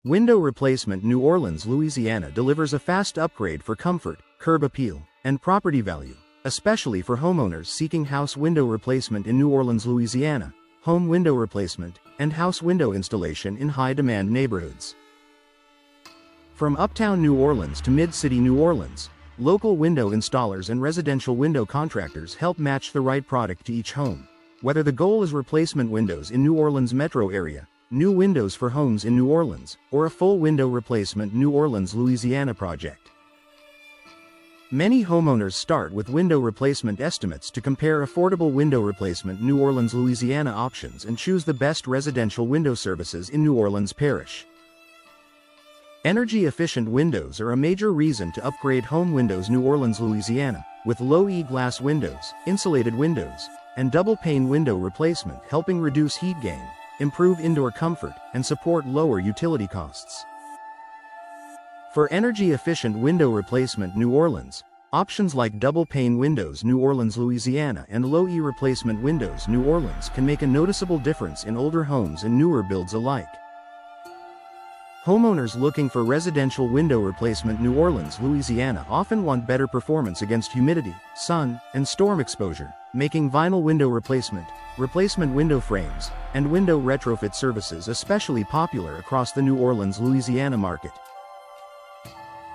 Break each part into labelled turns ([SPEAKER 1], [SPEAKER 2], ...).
[SPEAKER 1] Window Replacement New Orleans, Louisiana delivers a fast upgrade for comfort, curb appeal, and property value, especially for homeowners seeking house window replacement in New Orleans, Louisiana, home window replacement, and house window installation in high-demand neighborhoods. From uptown New Orleans to mid-city New Orleans, local window installers and residential window contractors help match the right product to each home. Whether the goal is replacement windows in New Orleans metro area, new windows for homes in New Orleans, or a full window replacement New Orleans, Louisiana project. Many homeowners start with window replacement estimates to compare affordable window replacement New Orleans, Louisiana options and choose the best residential window services in New Orleans Parish. Energy-efficient windows are a major reason to upgrade home windows New Orleans, Louisiana, with low-E glass windows, insulated windows, and double-pane window replacement helping reduce heat gain, improve indoor comfort, and support lower utility costs. For energy-efficient window replacement New Orleans, options like double-pane windows New Orleans, Louisiana and low-E replacement windows New Orleans can make a noticeable difference in older homes and newer builds alike. Homeowners looking for residential window replacement New Orleans, Louisiana often want better performance against humidity, sun, and storm exposure, making vinyl window replacement, replacement window frames, and window retrofit services especially popular across the New Orleans, Louisiana market.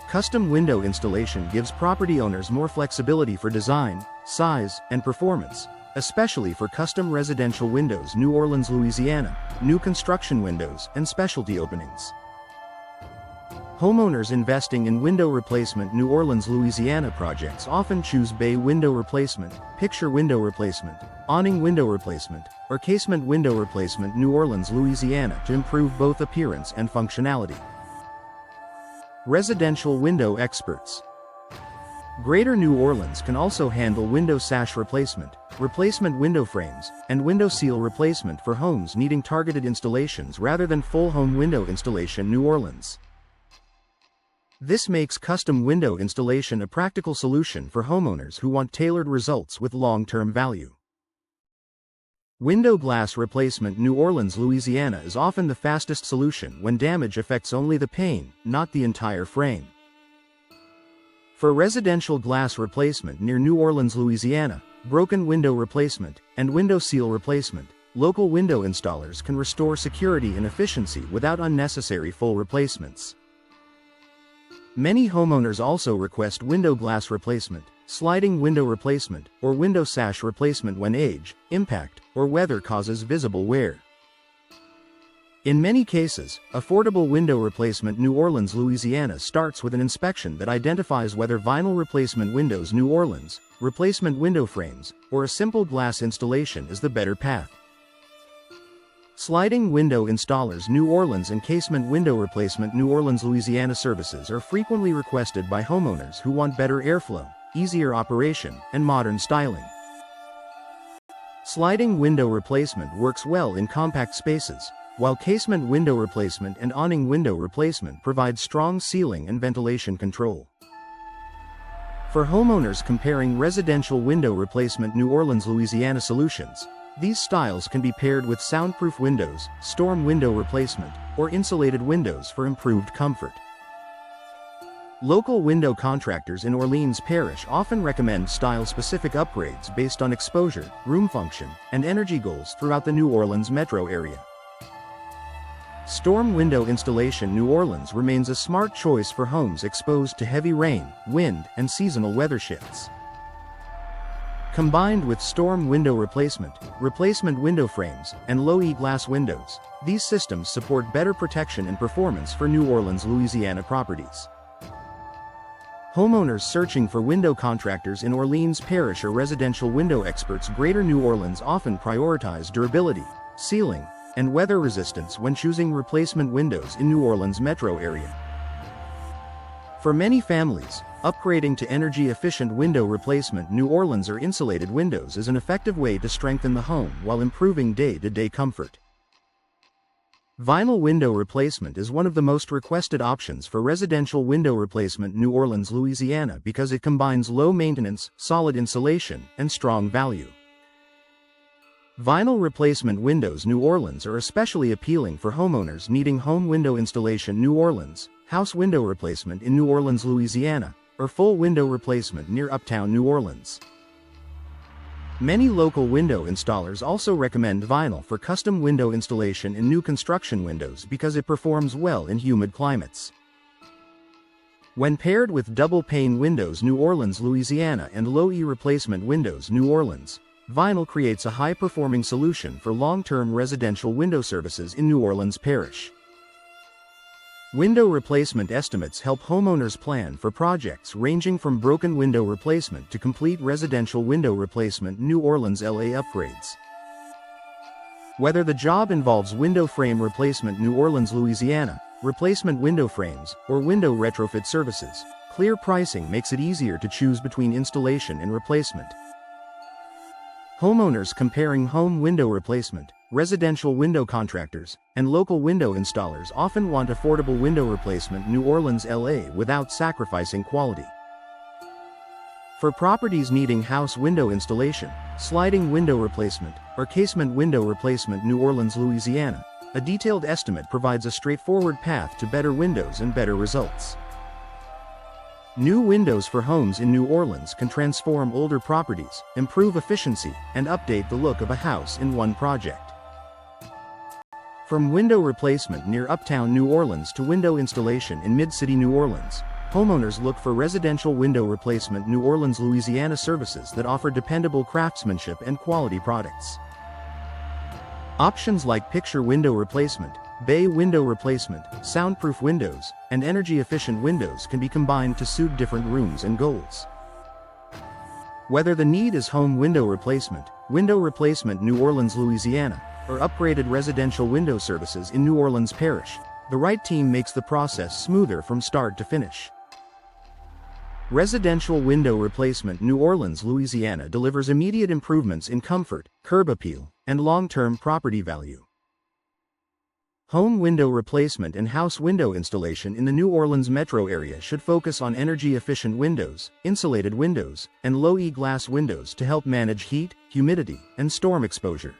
[SPEAKER 1] Custom window installation gives property owners more flexibility for design, size, and performance, especially for custom residential windows New Orleans, Louisiana, new construction windows, and specialty openings. Homeowners investing in window replacement New Orleans, Louisiana projects often choose bay window replacement, picture window replacement, awning window replacement, or casement window replacement New Orleans, Louisiana to improve both appearance and functionality. Residential window experts. Greater New Orleans can also handle window sash replacement, replacement window frames, and window seal replacement for homes needing targeted installations rather than full home window installation New Orleans. This makes custom window installation a practical solution for homeowners who want tailored results with long-term value. Window glass replacement New Orleans, Louisiana is often the fastest solution when damage affects only the pane, not the entire frame. For residential glass replacement near New Orleans, Louisiana, broken window replacement, and window seal replacement, local window installers can restore security and efficiency without unnecessary full replacements. Many homeowners also request window glass replacement, sliding window replacement, or window sash replacement when age, impact, or weather causes visible wear. In many cases, affordable window replacement New Orleans, Louisiana starts with an inspection that identifies whether vinyl replacement windows New Orleans, replacement window frames, or a simple glass installation is the better path. Sliding window installers New Orleans and casement window replacement New Orleans, Louisiana services are frequently requested by homeowners who want better airflow, easier operation, and modern styling. Sliding window replacement works well in compact spaces, while casement window replacement and awning window replacement provide strong ceiling and ventilation control. For homeowners comparing residential window replacement New Orleans, Louisiana solutions, these styles can be paired with soundproof windows, storm window replacement, or insulated windows for improved comfort. Local window contractors in Orleans Parish often recommend style-specific upgrades based on exposure, room function, and energy goals throughout the New Orleans metro area. Storm window installation New Orleans remains a smart choice for homes exposed to heavy rain, wind, and seasonal weather shifts. Combined with storm window replacement, replacement window frames, and low-E glass windows, these systems support better protection and performance for New Orleans, Louisiana properties. Homeowners searching for window contractors in Orleans Parish or residential window experts Greater New Orleans often prioritize durability, sealing, and weather resistance when choosing replacement windows in New Orleans metro area. For many families, upgrading to energy-efficient window replacement New Orleans or insulated windows is an effective way to strengthen the home while improving day-to-day comfort. Vinyl window replacement is one of the most requested options for residential window replacement New Orleans, Louisiana because it combines low maintenance, solid insulation, and strong value. Vinyl replacement windows New Orleans are especially appealing for homeowners needing home window installation New Orleans, house window replacement in New Orleans, Louisiana, or full window replacement near Uptown New Orleans. Many local window installers also recommend vinyl for custom window installation in new construction windows because it performs well in humid climates. When paired with double pane windows New Orleans, Louisiana and low-E replacement windows New Orleans, vinyl creates a high-performing solution for long-term residential window services in New Orleans Parish. Window replacement estimates help homeowners plan for projects ranging from broken window replacement to complete residential window replacement New Orleans LA upgrades. Whether the job involves window frame replacement New Orleans, Louisiana, replacement window frames, or window retrofit services, clear pricing makes it easier to choose between installation and replacement. Homeowners comparing home window replacement, residential window contractors, and local window installers often want affordable window replacement New Orleans, LA without sacrificing quality. For properties needing house window installation, sliding window replacement, or casement window replacement New Orleans, Louisiana, a detailed estimate provides a straightforward path to better windows and better results. New windows for homes in New Orleans can transform older properties, improve efficiency, and update the look of a house in one project. From window replacement near Uptown New Orleans to window installation in Mid-City New Orleans, homeowners look for residential window replacement New Orleans, Louisiana services that offer dependable craftsmanship and quality products. Options like picture window replacement, bay window replacement, soundproof windows, and energy-efficient windows can be combined to suit different rooms and goals. Whether the need is home window replacement New Orleans, Louisiana, or upgraded residential window services in New Orleans Parish, the right team makes the process smoother from start to finish. Residential window replacement New Orleans, Louisiana delivers immediate improvements in comfort, curb appeal, and long-term property value. Home window replacement and house window installation in the New Orleans metro area should focus on energy-efficient windows, insulated windows, and low-E glass windows to help manage heat, humidity, and storm exposure.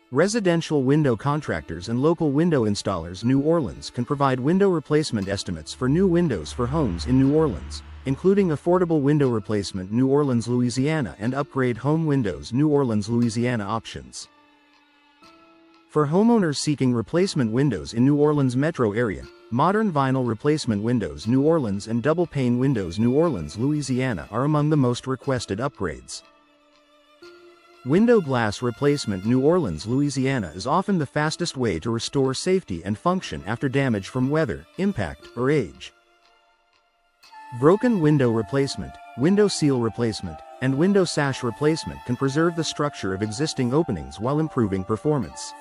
[SPEAKER 1] Residential window contractors and local window installers New Orleans can provide window replacement estimates for new windows for homes in New Orleans, including affordable window replacement New Orleans, Louisiana and upgrade home windows New Orleans, Louisiana options. For homeowners seeking replacement windows in New Orleans metro area, modern vinyl replacement windows New Orleans and double pane windows New Orleans, Louisiana are among the most requested upgrades. Window glass replacement New Orleans, Louisiana is often the fastest way to restore safety and function after damage from weather, impact, or age. Broken window replacement, window seal replacement, and window sash replacement can preserve the structure of existing openings while improving performance.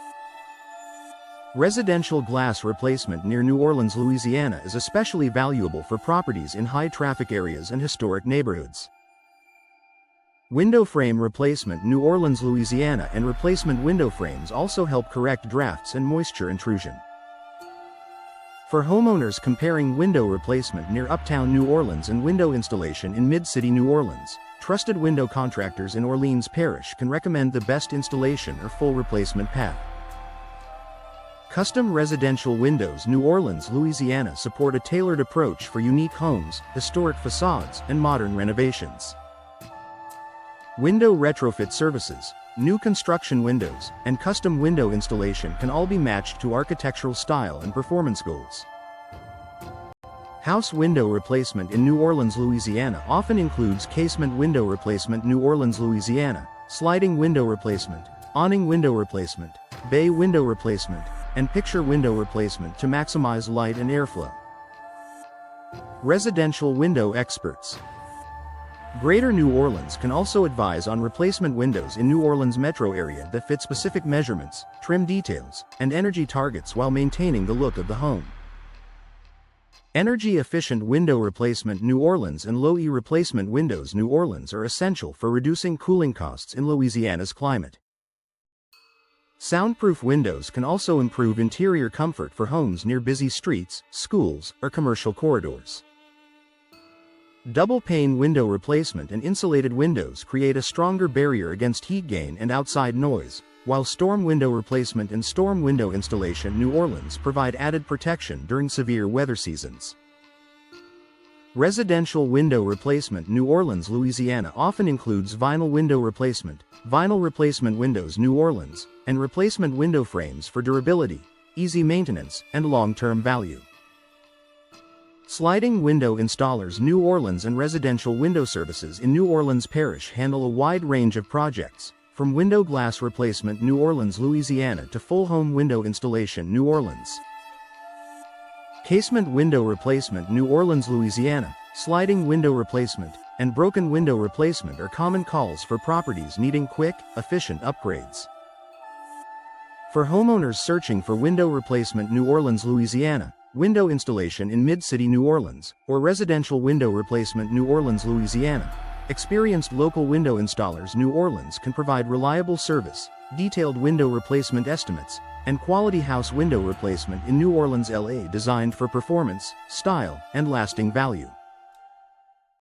[SPEAKER 1] Residential glass replacement near New Orleans, Louisiana is especially valuable for properties in high-traffic areas and historic neighborhoods. Window frame replacement New Orleans, Louisiana and replacement window frames also help correct drafts and moisture intrusion. For homeowners comparing window replacement near Uptown New Orleans and window installation in Mid-City New Orleans, trusted window contractors in Orleans Parish can recommend the best installation or full replacement path. Custom residential windows New Orleans, Louisiana support a tailored approach for unique homes, historic facades, and modern renovations. Window retrofit services, new construction windows, and custom window installation can all be matched to architectural style and performance goals. House window replacement in New Orleans, Louisiana often includes casement window replacement New Orleans, Louisiana, sliding window replacement, awning window replacement, bay window replacement, and picture window replacement to maximize light and airflow. Residential window experts. Greater New Orleans can also advise on replacement windows in New Orleans metro area that fit specific measurements, trim details, and energy targets while maintaining the look of the home. Energy-efficient window replacement New Orleans and low-E replacement windows New Orleans are essential for reducing cooling costs in Louisiana's climate. Soundproof windows can also improve interior comfort for homes near busy streets, schools, or commercial corridors. Double pane window replacement and insulated windows create a stronger barrier against heat gain and outside noise, while storm window replacement and storm window installation New Orleans provide added protection during severe weather seasons. Residential window replacement New Orleans, Louisiana often includes vinyl window replacement, vinyl replacement windows New Orleans, and replacement window frames for durability, easy maintenance, and long-term value. Sliding window installers New Orleans and residential window services in New Orleans Parish handle a wide range of projects, from window glass replacement New Orleans, Louisiana to full home window installation New Orleans. Casement window replacement New Orleans, Louisiana, sliding window replacement, and broken window replacement are common calls for properties needing quick, efficient upgrades. For homeowners searching for window replacement New Orleans, Louisiana, window installation in Mid-City New Orleans, or residential window replacement New Orleans, Louisiana, experienced local window installers New Orleans can provide reliable service, detailed window replacement estimates, and quality house window replacement in New Orleans, LA designed for performance, style, and lasting value.